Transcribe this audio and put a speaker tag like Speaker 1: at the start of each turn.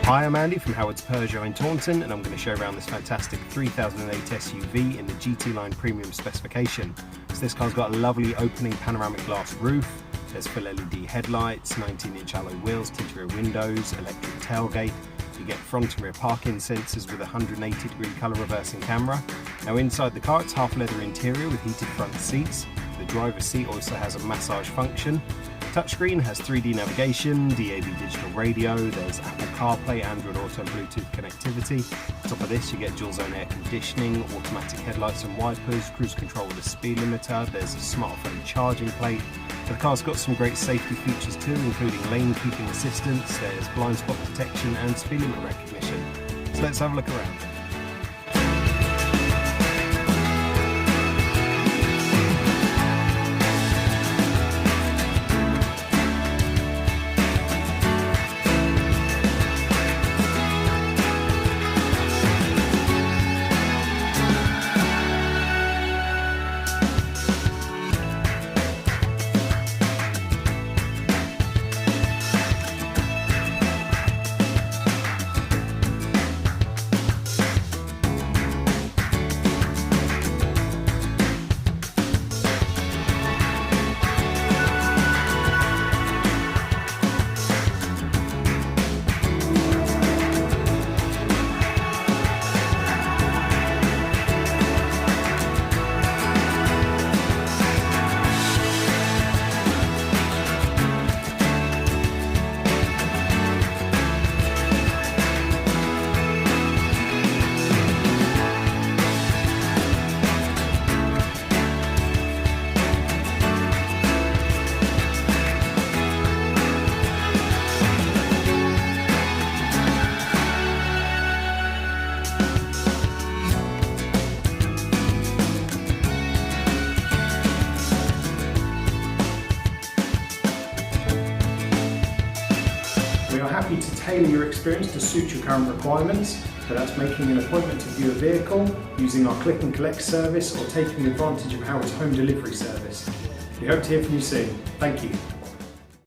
Speaker 1: Hi, I'm Andy from Howard's Peugeot in Taunton, and I'm going to show around this fantastic 3008 SUV in the GT line premium specification. So this car's got a lovely opening panoramic glass roof, there's full LED headlights, 19-inch alloy wheels, tinted rear windows, electric tailgate. You get front and rear parking sensors with a 180-degree colour reversing camera. Now inside the car, it's half leather interior with heated front seats. The driver's seat also has a massage function. Touchscreen has 3D navigation, DAB digital radio, there's Apple CarPlay, Android Auto and Bluetooth connectivity. On top of this you get dual zone air conditioning, automatic headlights and wipers, cruise control with a speed limiter, there's a smartphone charging plate. The car's got some great safety features too, including lane keeping assistance, there's blind spot detection and speed limit recognition. So let's have a look around.
Speaker 2: We are happy to tailor your experience to suit your current requirements, but that's making an appointment to view a vehicle, using our click and collect service, or taking advantage of Howard's home delivery service. We hope to hear from you soon. Thank you.